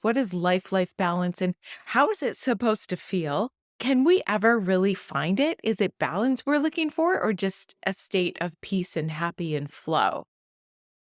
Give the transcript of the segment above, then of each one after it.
What is life balance and how is it supposed to feel? Can we ever really find it? Is it balance we're looking for or just a state of peace and happy and flow?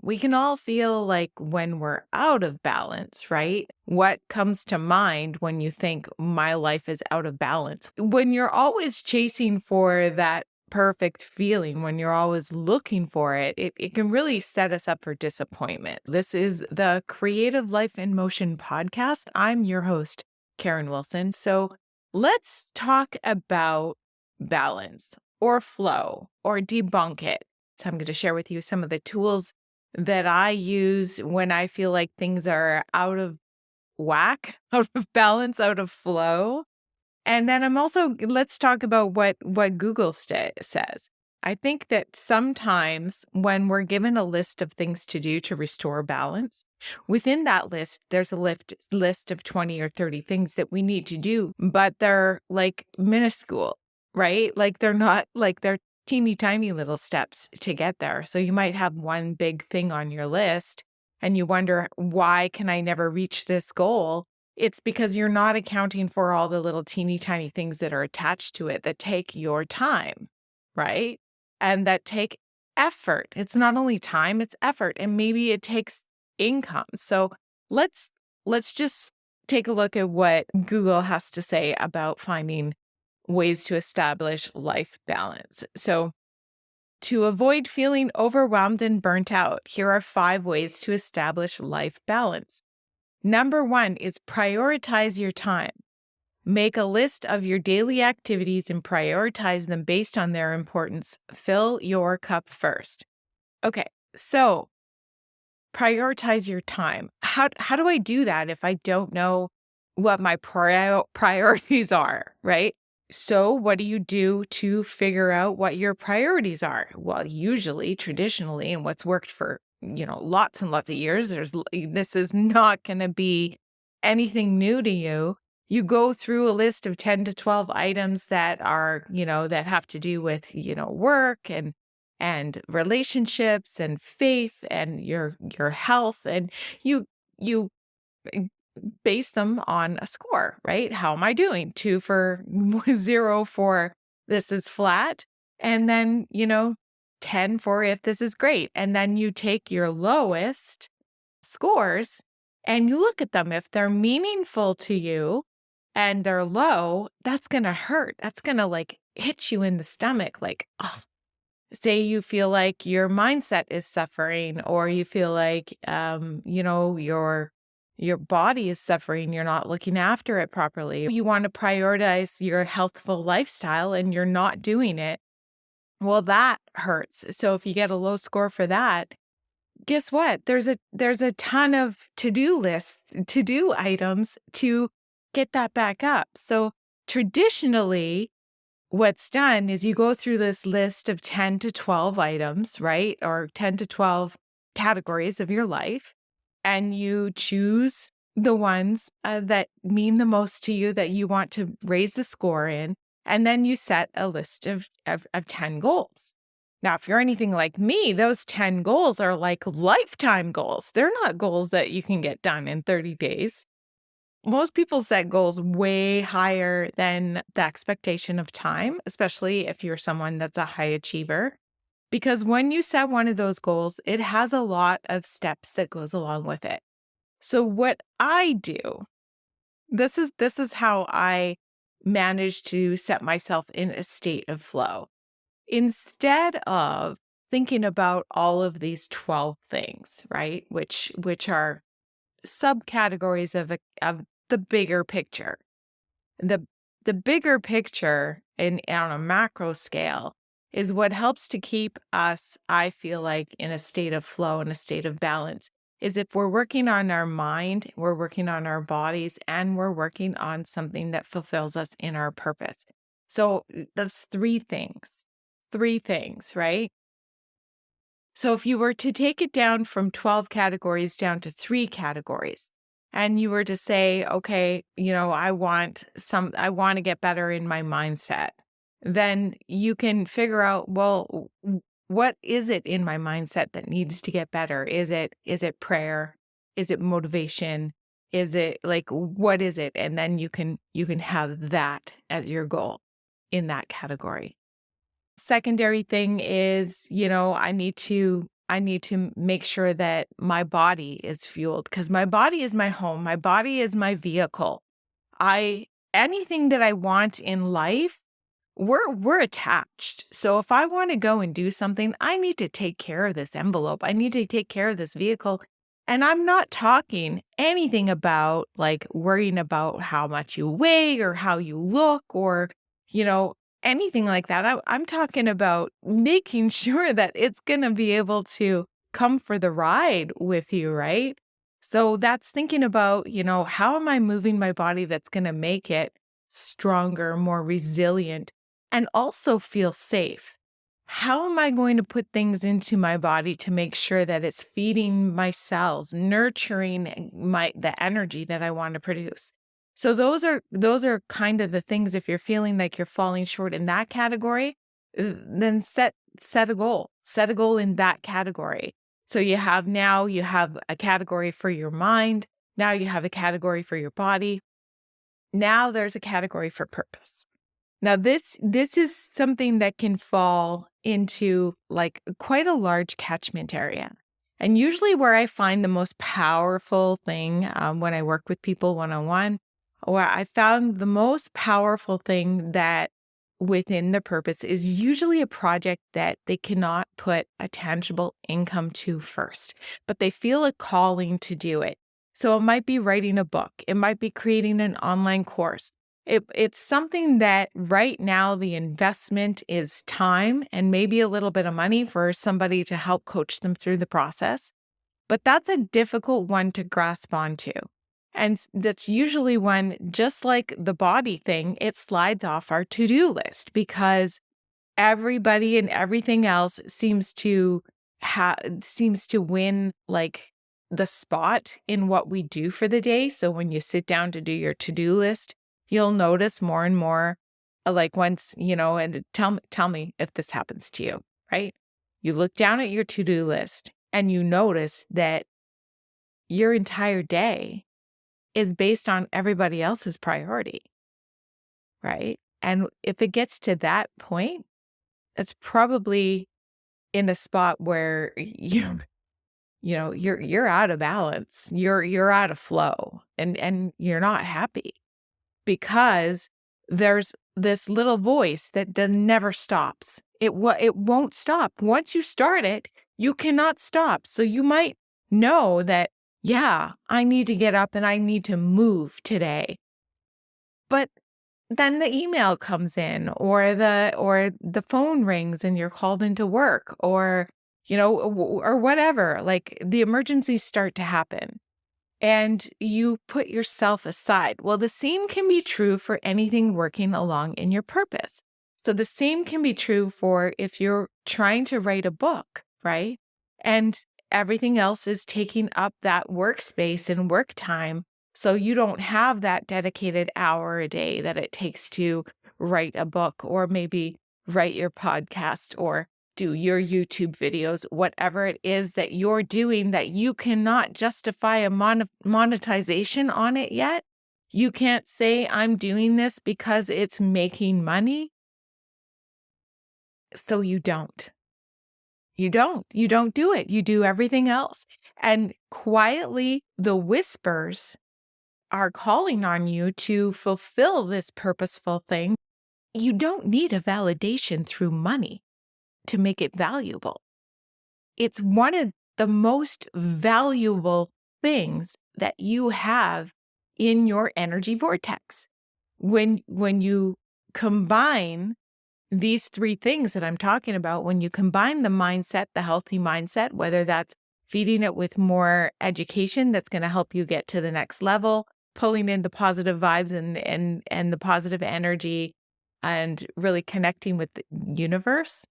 We can all feel like when we're out of balance, right? What comes to mind when you think my life is out of balance? When you're always chasing for that perfect feeling, when you're always looking for it, it can really set us up for disappointment. This is the Creative Life in Motion podcast. I'm your host, Karen Wilson. So let's talk about balance or flow or debunk it. So I'm going to share with you some of the tools that I use when I feel like things are out of whack, out of balance, out of flow. And then let's talk about what Google says. I think that sometimes when we're given a list of things to do to restore balance, within that list, there's a list of 20 or 30 things that we need to do, but they're like minuscule, right? Like they're teeny tiny little steps to get there. So you might have one big thing on your list and you wonder, why can I never reach this goal? It's because you're not accounting for all the little teeny tiny things that are attached to it that take your time, right? And that take effort. It's not only time, it's effort. And maybe it takes income. So let's just take a look at what Google has to say about finding ways to establish life balance. So to avoid feeling overwhelmed and burnt out, here are 5 ways to establish life balance. Number 1 is prioritize your time. Make a list of your daily activities and prioritize them based on their importance. Fill your cup first. Okay, so prioritize your time. How do I do that if I don't know what my priorities are, right? So what do you do to figure out what your priorities are? Well, usually, traditionally, and what's worked for, lots and lots of years, this is not going to be anything new to you. You go through a list of 10 to 12 items that are, that have to do with, work and relationships and faith and your health, and you base them on a score, right? How am I doing? 2 for 0 for this is flat. And then, 10 for if this is great. And then you take your lowest scores and you look at them. If they're meaningful to you and they're low, that's going to hurt. That's going to like hit you in the stomach. Like, oh, say you feel like your mindset is suffering or you feel like, your body is suffering, you're not looking after it properly. You want to prioritize your healthful lifestyle and you're not doing it. Well, that hurts. So if you get a low score for that, guess what? There's a ton of to-do lists, to-do items to get that back up. So traditionally, what's done is you go through this list of 10 to 12 items, right? Or 10 to 12 categories of your life. And you choose the ones that mean the most to you, that you want to raise the score in. And then you set a list of 10 goals. Now, if you're anything like me, those 10 goals are like lifetime goals. They're not goals that you can get done in 30 days. Most people set goals way higher than the expectation of time, especially if you're someone that's a high achiever. Because when you set one of those goals, it has a lot of steps that goes along with it. So what I do, this is how I manage to set myself in a state of flow. Instead of thinking about all of these 12 things, right? Which are subcategories of the bigger picture. The bigger picture on a macro scale is what helps to keep us, I feel like, in a state of flow, in a state of balance, is if we're working on our mind, we're working on our bodies, and we're working on something that fulfills us in our purpose. So that's 3 things, right? So if you were to take it down from 12 categories down to 3 categories, and you were to say, okay, I want to get better in my mindset, then you can figure out, well, what is it in my mindset that needs to get better? Is it prayer? Is it motivation? Is it like, what is it? And then you can have that as your goal in that category. Secondary thing is, I need to make sure that my body is fueled because my body is my home. My body is my vehicle. I Anything that I want in life, we're attached. So if I want to go and do something, I need to take care of this envelope. I need to take care of this vehicle. And I'm not talking anything about like worrying about how much you weigh or how you look or, you know, anything like that. I'm talking about making sure that it's going to be able to come for the ride with you, right? So that's thinking about, how am I moving my body that's going to make it stronger, more resilient, and also feel safe? How am I going to put things into my body to make sure that it's feeding my cells, nurturing the energy that I want to produce? So those are kind of the things if you're feeling like you're falling short in that category, then set a goal. Set a goal in that category. So you have a category for your mind, now you have a category for your body. Now there's a category for purpose. Now this is something that can fall into like quite a large catchment area. And usually where I find the most powerful thing when I work with people one-on-one, where I found the most powerful thing that within the purpose is usually a project that they cannot put a tangible income to first, but they feel a calling to do it. So it might be writing a book. It might be creating an online course. It's something that right now the investment is time and maybe a little bit of money for somebody to help coach them through the process. But that's a difficult one to grasp onto. And that's usually when, just like the body thing, it slides off our to-do list because everybody and everything else seems to win like the spot in what we do for the day. So when you sit down to do your to-do list, you'll notice more and more like once, and tell me if this happens to you, right? You look down at your to-do list and you notice that your entire day is based on everybody else's priority, right? And if it gets to that point, it's probably in a spot where you're out of balance. You're out of flow and you're not happy because there's this little voice that never stops. It won't stop. Once you start it, you cannot stop. So you might know that, yeah, I need to get up and I need to move today. But then the email comes in or the phone rings and you're called into work or or whatever, like the emergencies start to happen and you put yourself aside. Well, the same can be true for anything working along in your purpose. So the same can be true for if you're trying to write a book, right? And everything else is taking up that workspace and work time. So you don't have that dedicated hour a day that it takes to write a book or maybe write your podcast or do your YouTube videos, whatever it is that you're doing that you cannot justify a monetization on it yet. You can't say, I'm doing this because it's making money. So you don't. You don't do it. You do everything else. And quietly, the whispers are calling on you to fulfill this purposeful thing. You don't need a validation through money to make it valuable. It's one of the most valuable things that you have in your energy vortex. When you combine these three things that I'm talking about, when you combine the mindset, the healthy mindset, whether that's feeding it with more education that's going to help you get to the next level, pulling in the positive vibes and the positive energy and really connecting with the universe,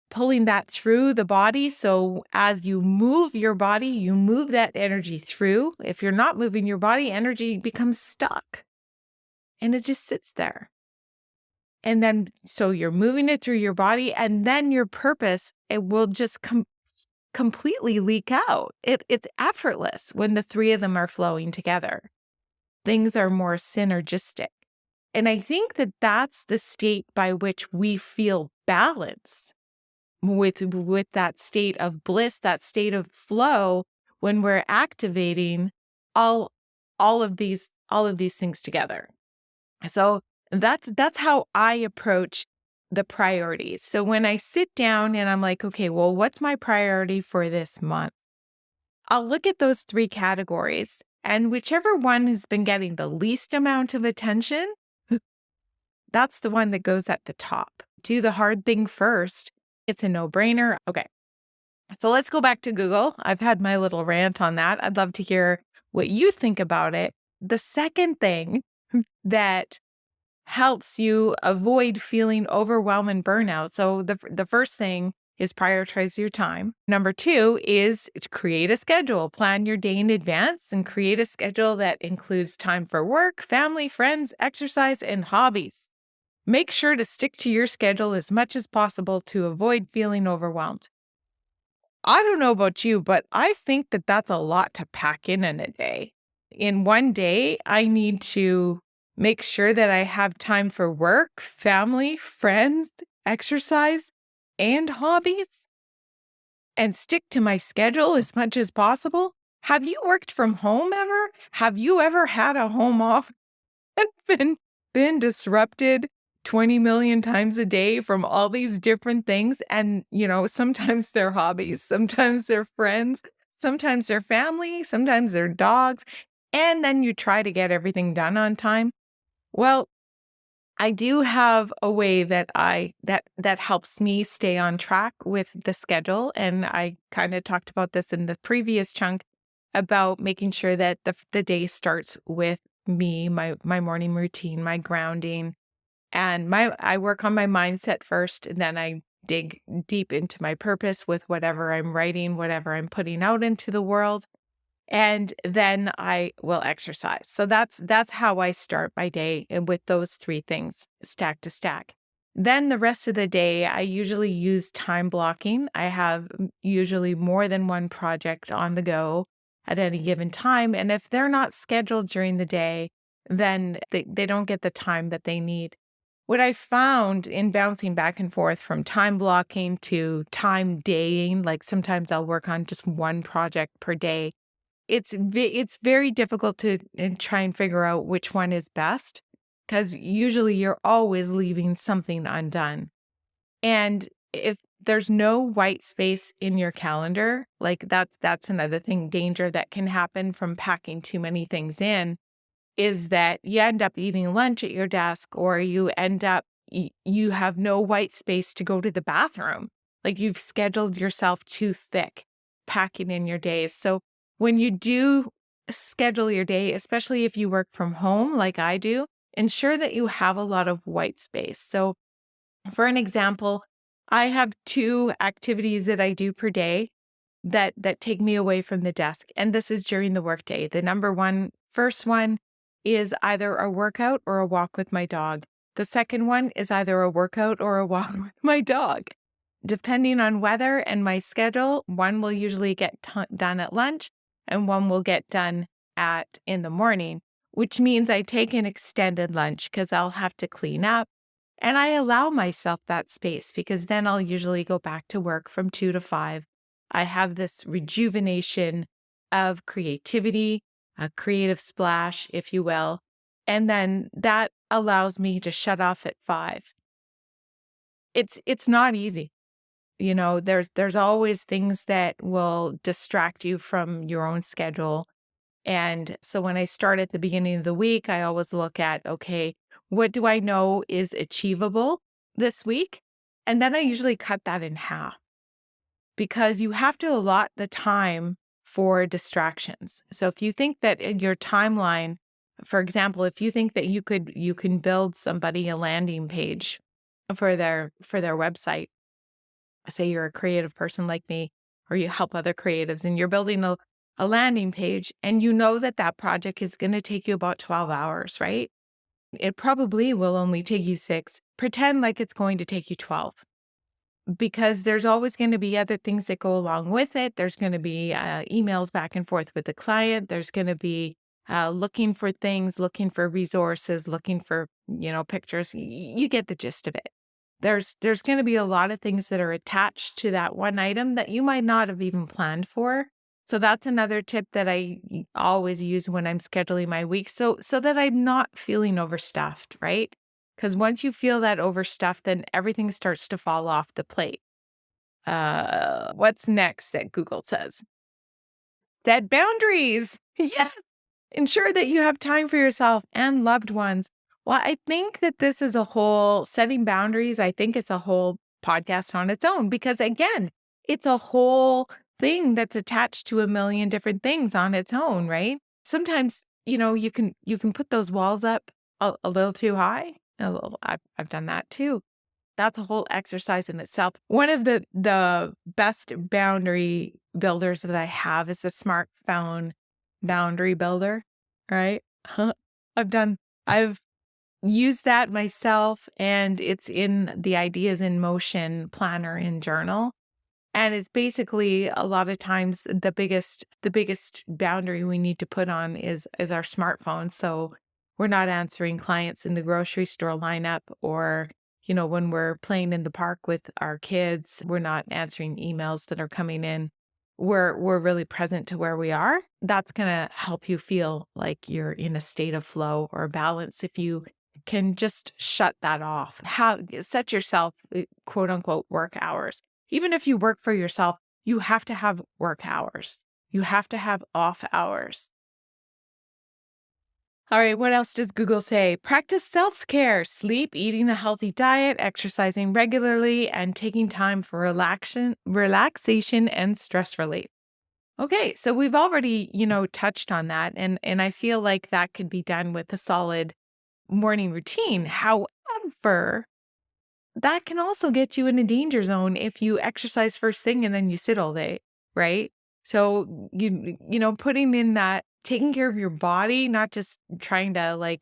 pulling that through the body. So as you move your body, you move that energy through. If you're not moving your body, energy becomes stuck and it just sits there. And then, so you're moving it through your body and then your purpose, it will just come completely leak out. It's effortless when the three of them are flowing together. Things are more synergistic. And I think that that's the state by which we feel balance with that state of bliss, that state of flow when we're activating all all of these things together. So that's how I approach the priorities. So when I sit down and I'm like, okay, well, what's my priority for this month? I'll look at those three categories, and whichever one has been getting the least amount of attention, that's the one that goes at the top. Do the hard thing first. It's a no-brainer. Okay. So let's go back to Google. I've had my little rant on that. I'd love to hear what you think about it. The second thing that helps you avoid feeling overwhelmed and burnout. So the first thing is prioritize your time. Number two is to create a schedule. Plan your day in advance and create a schedule that includes time for work, family, friends, exercise, and hobbies. Make sure to stick to your schedule as much as possible to avoid feeling overwhelmed. I don't know about you, but I think that that's a lot to pack in a day. In one day, I need to make sure that I have time for work, family, friends, exercise, and hobbies, and stick to my schedule as much as possible. Have you worked from home ever? Have you ever had a home office and been disrupted 20 million times a day from all these different things? And, sometimes they're hobbies, sometimes they're friends, sometimes they're family, sometimes they're dogs. And then you try to get everything done on time. Well, I do have a way that helps me stay on track with the schedule. And I kind of talked about this in the previous chunk about making sure that the day starts with me, my morning routine, my grounding, and I work on my mindset first, and then I dig deep into my purpose with whatever I'm writing, whatever I'm putting out into the world. And then I will exercise. So that's how I start my day, and with those three things stack to stack. Then the rest of the day, I usually use time blocking. I have usually more than one project on the go at any given time. And if they're not scheduled during the day, then they don't get the time that they need. What I found in bouncing back and forth from time blocking to time daying, like sometimes I'll work on just one project per day. It's very difficult to try and figure out which one is best, because usually you're always leaving something undone. And if there's no white space in your calendar, like that's another thing, danger that can happen from packing too many things in, is that you end up eating lunch at your desk, or you end up you have no white space to go to the bathroom. Like you've scheduled yourself too thick packing in your days. So when you do schedule your day, especially if you work from home like I do, ensure that you have a lot of white space. So for an example, I have two activities that I do per day that take me away from the desk. And this is during the workday. First one is either a workout or a walk with my dog. The second one is either a workout or a walk with my dog. Depending on weather and my schedule, one will usually get done at lunch and one will get done in the morning, which means I take an extended lunch because I'll have to clean up. And I allow myself that space because then I'll usually go back to work from 2 to 5. I have this rejuvenation of creativity, a creative splash, if you will. And then that allows me to shut off at 5. It's not easy. There's always things that will distract you from your own schedule. And so when I start at the beginning of the week, I always look at, okay, what do I know is achievable this week? And then I usually cut that in half, because you have to allot the time for distractions. So if you think that in your timeline, for example, if you think that you can build somebody a landing page for their website, say you're a creative person like me, or you help other creatives and you're building a landing page, and you know that project is going to take you about 12 hours, right? It probably will only take you 6. Pretend like it's going to take you 12. because there's always going to be other things that go along with it. There's going to be emails back and forth with the client. There's going to be looking for things, looking for resources, looking for, pictures. You get the gist of it. There's going to be a lot of things that are attached to that one item that you might not have even planned for. So that's another tip that I always use when I'm scheduling my week, so that I'm not feeling overstuffed, right? Because once you feel that overstuffed, then everything starts to fall off the plate. What's next that Google says? Set boundaries. Yes. Ensure that you have time for yourself and loved ones. Well, I think that this is a whole setting boundaries. I think it's a whole podcast on its own because, again, it's a whole thing that's attached to a million different things on its own, right? Sometimes, you can put those walls up a little too high. I've done that too. That's a whole exercise in itself. One of the best boundary builders that I have is a smartphone boundary builder, right? I've used that myself, and it's in the Ideas in Motion planner and journal. And it's basically a lot of times the biggest boundary we need to put on is our smartphone. So we're not answering clients in the grocery store lineup, or when we're playing in the park with our kids, we're not answering emails that are coming in. We're really present to where we are. That's going to help you feel like you're in a state of flow or balance if you can just shut that off. Set yourself quote unquote work hours. Even if you work for yourself, you have to have work hours. You have to have off hours. All right, what else does Google say? Practice self-care, sleep, eating a healthy diet, exercising regularly, and taking time for relaxation and stress relief. Okay, so we've already, touched on that, and I feel like that could be done with a solid morning routine. However, that can also get you in a danger zone if you exercise first thing and then you sit all day, right? So putting in that, taking care of your body, not just trying to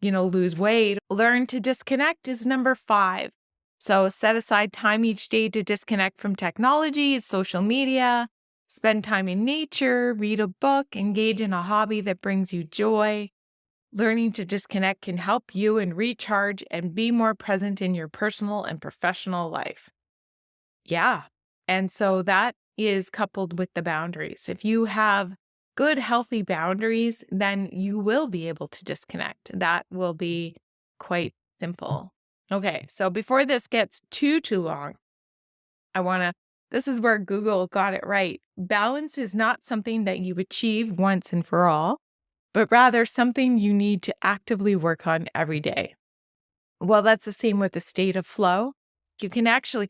lose weight. Learn to disconnect is number 5. So set aside time each day to disconnect from technology, social media, spend time in nature, read a book, engage in a hobby that brings you joy. Learning to disconnect can help you and recharge and be more present in your personal and professional life. Yeah. And so that is coupled with the boundaries. If you have good, healthy boundaries, then you will be able to disconnect. That will be quite simple. Okay. So before this gets too long, this is where Google got it right. Balance is not something that you achieve once and for all, but rather something you need to actively work on every day. Well, that's the same with the state of flow. You can actually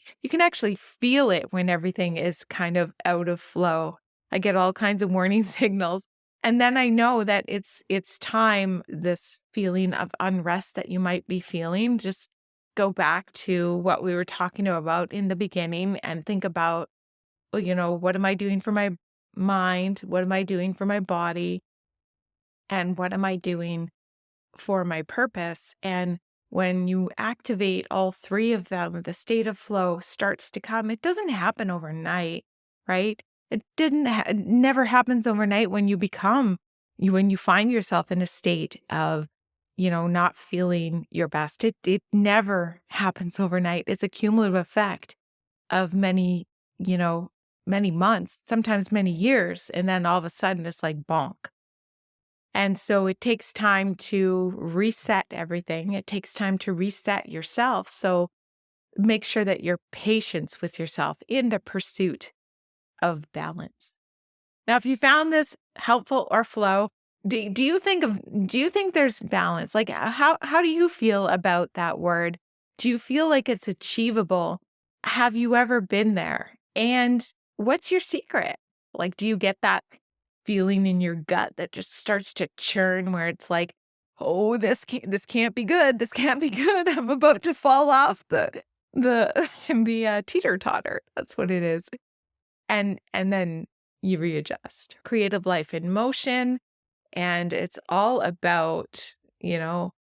feel it when everything is kind of out of flow. I get all kinds of warning signals. And then I know that it's time, this feeling of unrest that you might be feeling. Just go back to what we were talking about in the beginning and think about, what am I doing for my mind? What am I doing for my body? And what am I doing for my purpose? And when you activate all 3 of them, the state of flow starts to come. It doesn't happen overnight, right? It never happens overnight when you find yourself in a state of, not feeling your best. It never happens overnight. It's a cumulative effect of many months, sometimes many years. And then all of a sudden it's like bonk. And so it takes time to reset everything. It takes time to reset yourself. So make sure that you're patient with yourself in the pursuit of balance. Now, if you found this helpful or flow, do you think there's balance? Like how do you feel about that word? Do you feel like it's achievable? Have you ever been there? And what's your secret? Like, do you get that feeling in your gut that just starts to churn where it's like, oh, this can't be good. This can't be good. I'm about to fall off the teeter-totter. That's what it is. And then you readjust. Creative life in motion. And it's all about,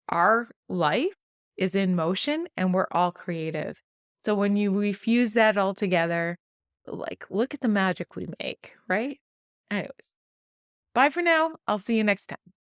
our life is in motion and we're all creative. So when you refuse that altogether, like, look at the magic we make, right? Anyways, bye for now. I'll see you next time.